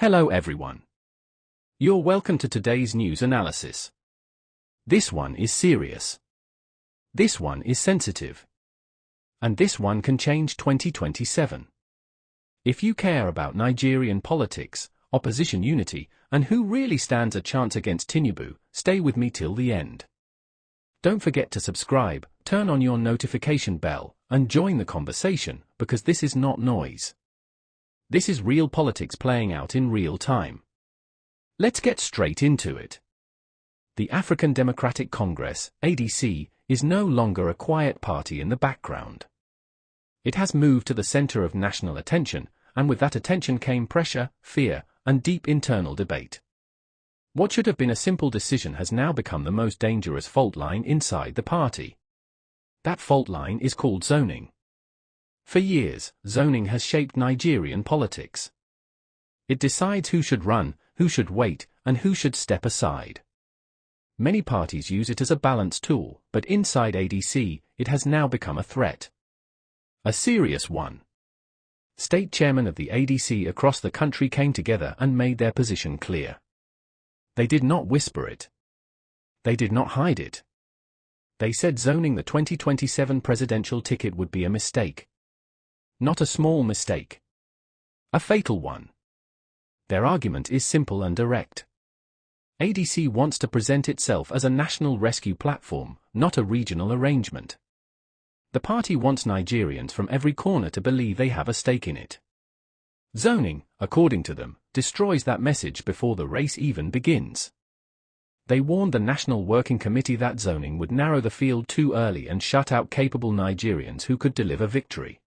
Hello everyone. You're welcome to today's news analysis. This one is serious. This one is sensitive. And this one can change 2027. If you care about Nigerian politics, opposition unity, and who really stands a chance against Tinubu, stay with me till the end. Don't forget to subscribe, turn on your notification bell, and join the conversation, because this is not noise. This is real politics playing out in real time. Let's get straight into it. The African Democratic Congress, ADC, is no longer a quiet party in the background. It has moved to the center of national attention, and with that attention came pressure, fear, and deep internal debate. What should have been a simple decision has now become the most dangerous fault line inside the party. That fault line is called zoning. For years, zoning has shaped Nigerian politics. It decides who should run, who should wait, and who should step aside. Many parties use it as a balance tool, but inside ADC, it has now become a threat. A serious one. State chairmen of the ADC across the country came together and made their position clear. They did not whisper it. They did not hide it. They said zoning the 2027 presidential ticket would be a mistake. Not a small mistake. A fatal one. Their argument is simple and direct. ADC wants to present itself as a national rescue platform, not a regional arrangement. The party wants Nigerians from every corner to believe they have a stake in it. Zoning, according to them, destroys that message before the race even begins. They warned the National Working Committee that zoning would narrow the field too early and shut out capable Nigerians who could deliver victory.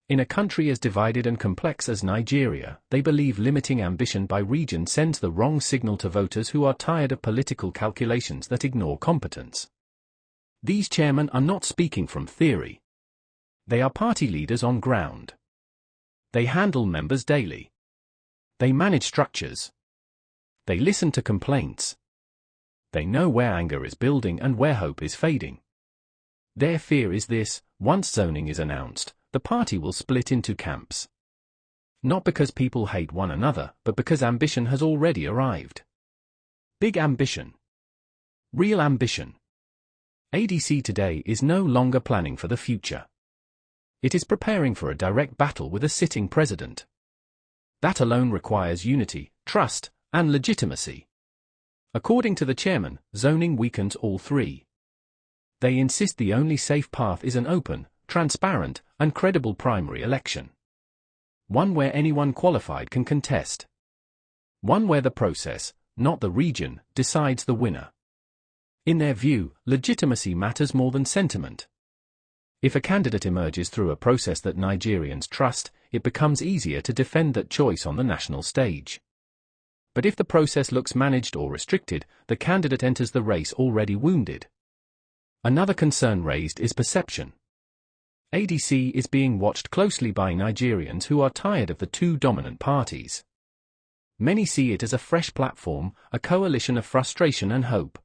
In a country as divided and complex as Nigeria, they believe limiting ambition by region sends the wrong signal to voters who are tired of political calculations that ignore competence. These chairmen are not speaking from theory. They are party leaders on ground. They handle members daily. They manage structures. They listen to complaints. They know where anger is building and where hope is fading. Their fear is this: once zoning is announced, the party will split into camps. Not because people hate one another, but because ambition has already arrived. Big ambition. Real ambition. ADC today is no longer planning for the future. It is preparing for a direct battle with a sitting president. That alone requires unity, trust, and legitimacy. According to the chairman, zoning weakens all three. They insist the only safe path is an open, transparent, and credible primary election. One where anyone qualified can contest. One where the process, not the region, decides the winner. In their view, legitimacy matters more than sentiment. If a candidate emerges through a process that Nigerians trust, it becomes easier to defend that choice on the national stage. But if the process looks managed or restricted, the candidate enters the race already wounded. Another concern raised is perception. ADC is being watched closely by Nigerians who are tired of the two dominant parties. Many see it as a fresh platform, a coalition of frustration and hope.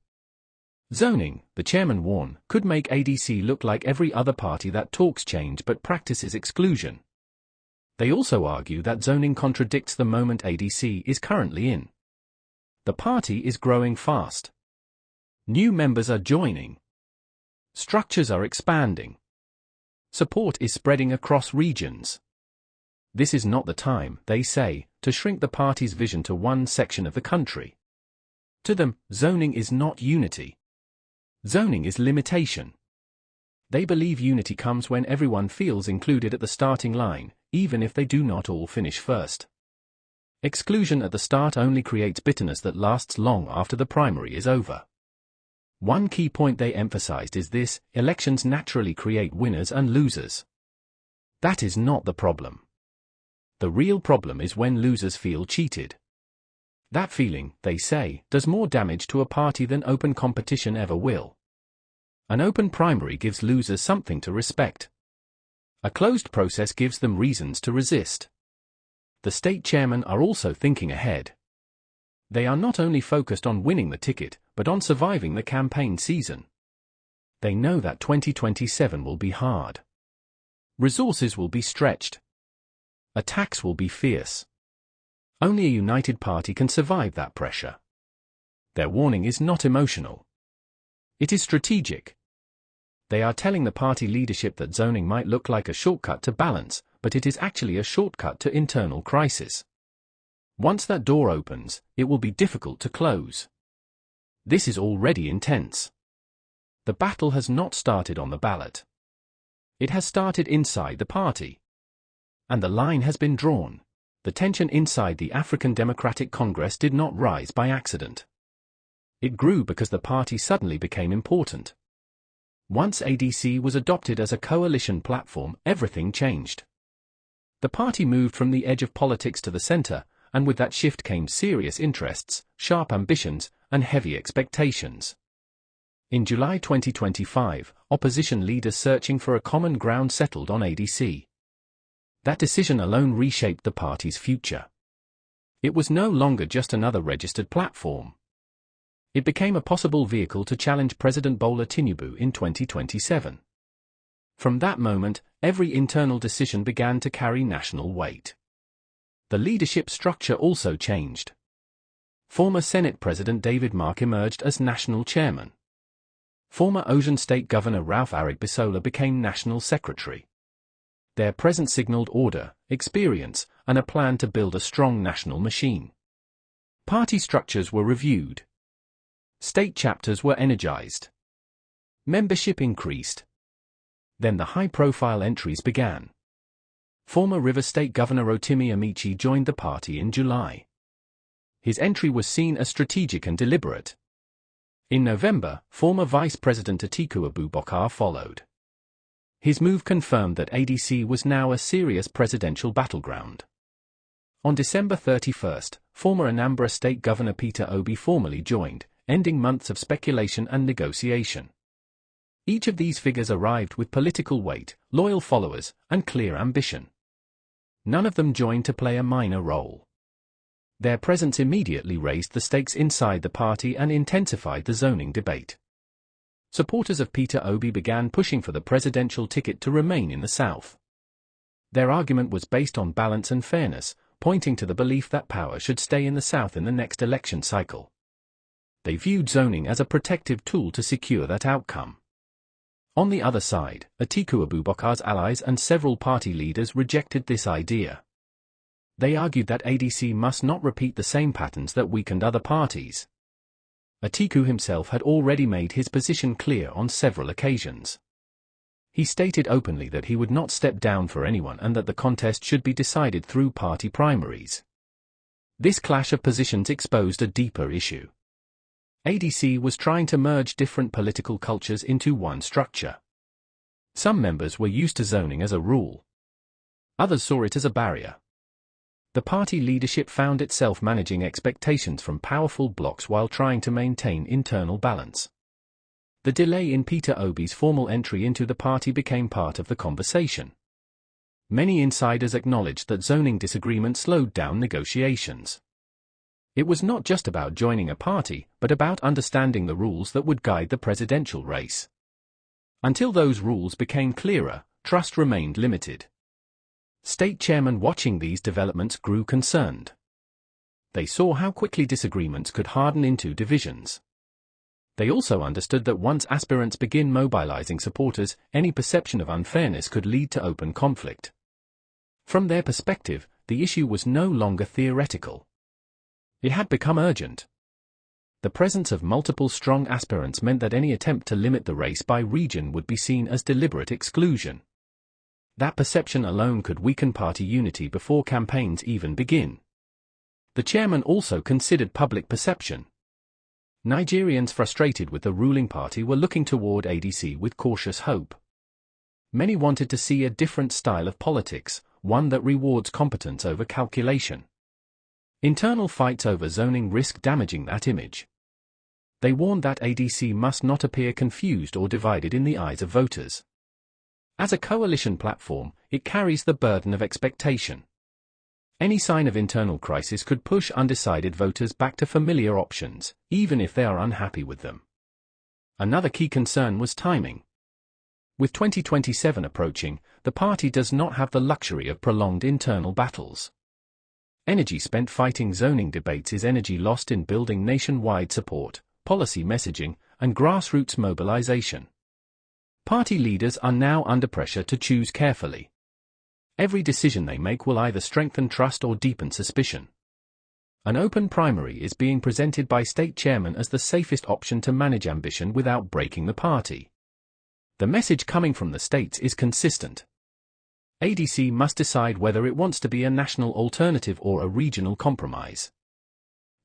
Zoning, the chairman warned, could make ADC look like every other party that talks change but practices exclusion. They also argue that zoning contradicts the moment ADC is currently in. The party is growing fast. New members are joining. Structures are expanding. Support is spreading across regions. This is not the time, they say, to shrink the party's vision to one section of the country. To them, zoning is not unity. Zoning is limitation. They believe unity comes when everyone feels included at the starting line, even if they do not all finish first. Exclusion at the start only creates bitterness that lasts long after the primary is over. One key point they emphasized is this: elections naturally create winners and losers. That is not the problem. The real problem is when losers feel cheated. That feeling, they say, does more damage to a party than open competition ever will. An open primary gives losers something to respect. A closed process gives them reasons to resist. The state chairmen are also thinking ahead. They are not only focused on winning the ticket, but on surviving the campaign season. They know that 2027 will be hard. Resources will be stretched. Attacks will be fierce. Only a united party can survive that pressure. Their warning is not emotional. It is strategic. They are telling the party leadership that zoning might look like a shortcut to balance, but it is actually a shortcut to internal crisis. Once that door opens, it will be difficult to close. This is already intense. The battle has not started on the ballot. It has started inside the party. And the line has been drawn. The tension inside the African Democratic Congress did not rise by accident. It grew because the party suddenly became important. Once ADC was adopted as a coalition platform, everything changed. The party moved from the edge of politics to the center, and with that shift came serious interests, sharp ambitions, and heavy expectations. In July 2025, opposition leaders searching for a common ground settled on ADC. That decision alone reshaped the party's future. It was no longer just another registered platform. It became a possible vehicle to challenge President Bola Tinubu in 2027. From that moment, every internal decision began to carry national weight. The leadership structure also changed. Former Senate President David Mark emerged as national chairman. Former Osun State Governor Ralph Arigbisola became national secretary. Their presence signaled order, experience, and a plan to build a strong national machine. Party structures were reviewed. State chapters were energized. Membership increased. Then the high-profile entries began. Former Rivers State Governor Rotimi Amaechi joined the party in July. His entry was seen as strategic and deliberate. In November, former Vice President Atiku Abubakar followed. His move confirmed that ADC was now a serious presidential battleground. On December 31st, former Anambra State Governor Peter Obi formally joined, ending months of speculation and negotiation. Each of these figures arrived with political weight, loyal followers, and clear ambition. None of them joined to play a minor role. Their presence immediately raised the stakes inside the party and intensified the zoning debate. Supporters of Peter Obi began pushing for the presidential ticket to remain in the South. Their argument was based on balance and fairness, pointing to the belief that power should stay in the South in the next election cycle. They viewed zoning as a protective tool to secure that outcome. On the other side, Atiku Abubakar's allies and several party leaders rejected this idea. They argued that ADC must not repeat the same patterns that weakened other parties. Atiku himself had already made his position clear on several occasions. He stated openly that he would not step down for anyone and that the contest should be decided through party primaries. This clash of positions exposed a deeper issue. ADC was trying to merge different political cultures into one structure. Some members were used to zoning as a rule. Others saw it as a barrier. The party leadership found itself managing expectations from powerful blocs while trying to maintain internal balance. The delay in Peter Obi's formal entry into the party became part of the conversation. Many insiders acknowledged that zoning disagreement slowed down negotiations. It was not just about joining a party, but about understanding the rules that would guide the presidential race. Until those rules became clearer, trust remained limited. State chairmen watching these developments grew concerned. They saw how quickly disagreements could harden into divisions. They also understood that once aspirants begin mobilizing supporters, any perception of unfairness could lead to open conflict. From their perspective, the issue was no longer theoretical. It had become urgent. The presence of multiple strong aspirants meant that any attempt to limit the race by region would be seen as deliberate exclusion. That perception alone could weaken party unity before campaigns even begin. The chairman also considered public perception. Nigerians frustrated with the ruling party were looking toward ADC with cautious hope. Many wanted to see a different style of politics, one that rewards competence over calculation. Internal fights over zoning risk damaging that image. They warned that ADC must not appear confused or divided in the eyes of voters. As a coalition platform, it carries the burden of expectation. Any sign of internal crisis could push undecided voters back to familiar options, even if they are unhappy with them. Another key concern was timing. With 2027 approaching, the party does not have the luxury of prolonged internal battles. Energy spent fighting zoning debates is energy lost in building nationwide support, policy messaging, and grassroots mobilization. Party leaders are now under pressure to choose carefully. Every decision they make will either strengthen trust or deepen suspicion. An open primary is being presented by state chairmen as the safest option to manage ambition without breaking the party. The message coming from the states is consistent. ADC must decide whether it wants to be a national alternative or a regional compromise.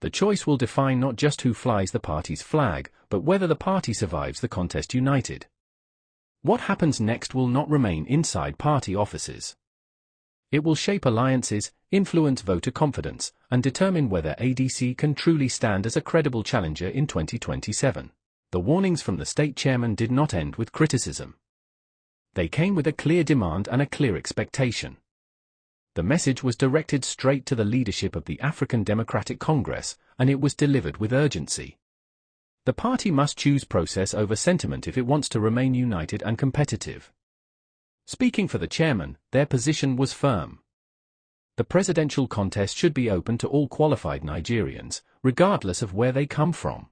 The choice will define not just who flies the party's flag, but whether the party survives the contest united. What happens next will not remain inside party offices. It will shape alliances, influence voter confidence, and determine whether ADC can truly stand as a credible challenger in 2027. The warnings from the state chairman did not end with criticism. They came with a clear demand and a clear expectation. The message was directed straight to the leadership of the African Democratic Congress, and it was delivered with urgency. The party must choose process over sentiment if it wants to remain united and competitive. Speaking for the chairman, their position was firm. The presidential contest should be open to all qualified Nigerians, regardless of where they come from.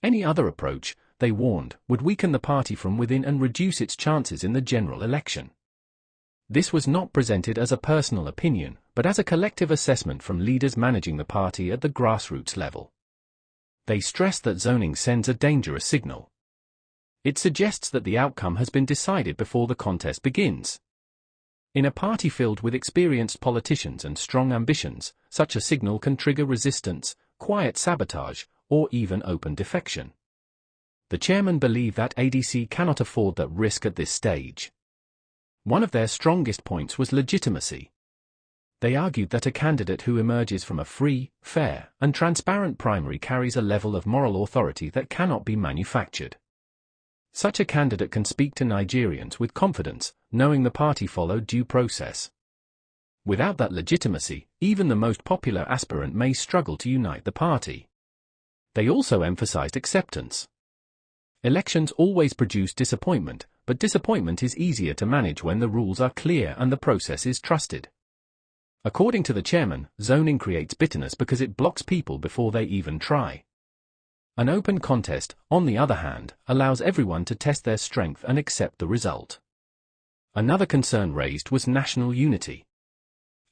Any other approach, they warned, would weaken the party from within and reduce its chances in the general election. This was not presented as a personal opinion, but as a collective assessment from leaders managing the party at the grassroots level. They stressed that zoning sends a dangerous signal. It suggests that the outcome has been decided before the contest begins. In a party filled with experienced politicians and strong ambitions, such a signal can trigger resistance, quiet sabotage, or even open defection. The chairmen believe that ADC cannot afford that risk at this stage. One of their strongest points was legitimacy. They argued that a candidate who emerges from a free, fair, and transparent primary carries a level of moral authority that cannot be manufactured. Such a candidate can speak to Nigerians with confidence, knowing the party followed due process. Without that legitimacy, even the most popular aspirant may struggle to unite the party. They also emphasized acceptance. Elections always produce disappointment, but disappointment is easier to manage when the rules are clear and the process is trusted. According to the chairman, zoning creates bitterness because it blocks people before they even try. An open contest, on the other hand, allows everyone to test their strength and accept the result. Another concern raised was national unity.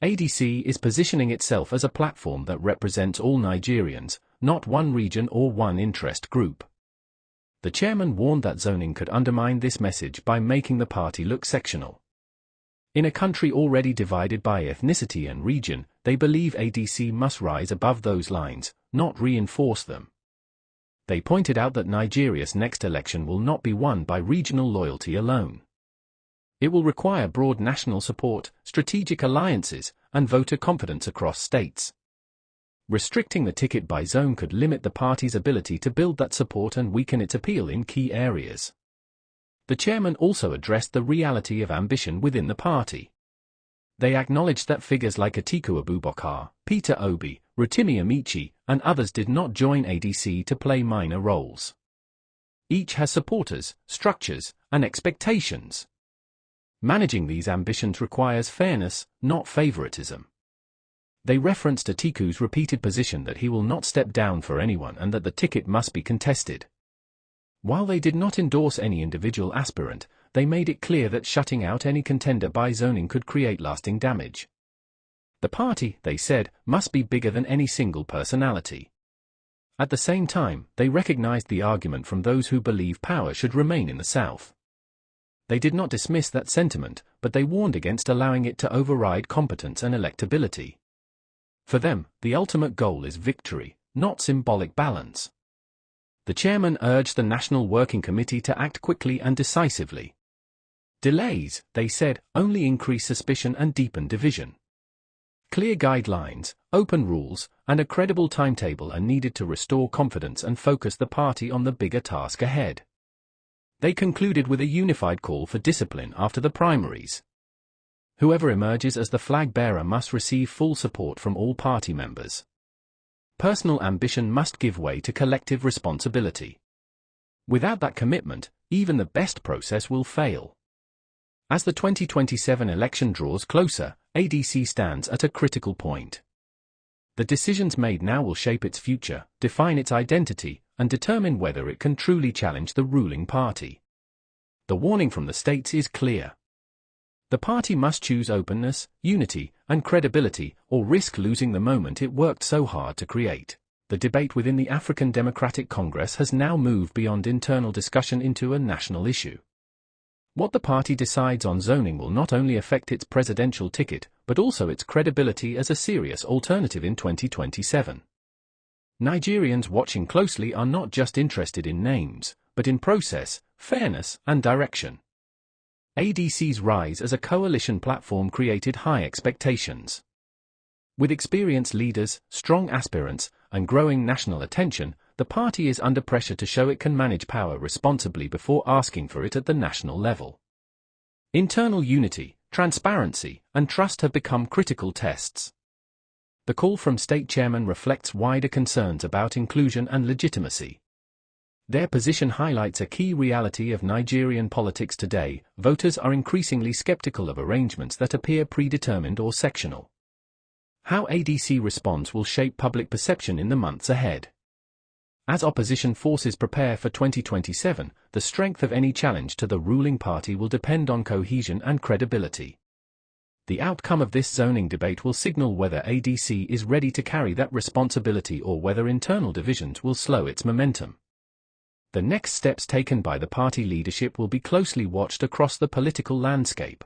ADC is positioning itself as a platform that represents all Nigerians, not one region or one interest group. The chairman warned that zoning could undermine this message by making the party look sectional. In a country already divided by ethnicity and region, they believe ADC must rise above those lines, not reinforce them. They pointed out that Nigeria's next election will not be won by regional loyalty alone. It will require broad national support, strategic alliances, and voter confidence across states. Restricting the ticket by zone could limit the party's ability to build that support and weaken its appeal in key areas. The chairman also addressed the reality of ambition within the party. They acknowledged that figures like Atiku Abubakar, Peter Obi, Rotimi Amaechi, and others did not join ADC to play minor roles. Each has supporters, structures, and expectations. Managing these ambitions requires fairness, not favoritism. They referenced Atiku's repeated position that he will not step down for anyone and that the ticket must be contested. While they did not endorse any individual aspirant, they made it clear that shutting out any contender by zoning could create lasting damage. The party, they said, must be bigger than any single personality. At the same time, they recognized the argument from those who believe power should remain in the South. They did not dismiss that sentiment, but they warned against allowing it to override competence and electability. For them, the ultimate goal is victory, not symbolic balance. The chairman urged the National Working Committee to act quickly and decisively. Delays, they said, only increase suspicion and deepen division. Clear guidelines, open rules, and a credible timetable are needed to restore confidence and focus the party on the bigger task ahead. They concluded with a unified call for discipline after the primaries. Whoever emerges as the flag bearer must receive full support from all party members. Personal ambition must give way to collective responsibility. Without that commitment, even the best process will fail. As the 2027 election draws closer, ADC stands at a critical point. The decisions made now will shape its future, define its identity, and determine whether it can truly challenge the ruling party. The warning from the states is clear. The party must choose openness, unity, and credibility, or risk losing the moment it worked so hard to create. The debate within the African Democratic Congress has now moved beyond internal discussion into a national issue. What the party decides on zoning will not only affect its presidential ticket, but also its credibility as a serious alternative in 2027. Nigerians watching closely are not just interested in names, but in process, fairness, and direction. ADC's rise as a coalition platform created high expectations. With experienced leaders, strong aspirants, and growing national attention, the party is under pressure to show it can manage power responsibly before asking for it at the national level. Internal unity, transparency, and trust have become critical tests. The call from state chairmen reflects wider concerns about inclusion and legitimacy. Their position highlights a key reality of Nigerian politics today: voters are increasingly skeptical of arrangements that appear predetermined or sectional. How ADC responds will shape public perception in the months ahead. As opposition forces prepare for 2027, the strength of any challenge to the ruling party will depend on cohesion and credibility. The outcome of this zoning debate will signal whether ADC is ready to carry that responsibility or whether internal divisions will slow its momentum. The next steps taken by the party leadership will be closely watched across the political landscape.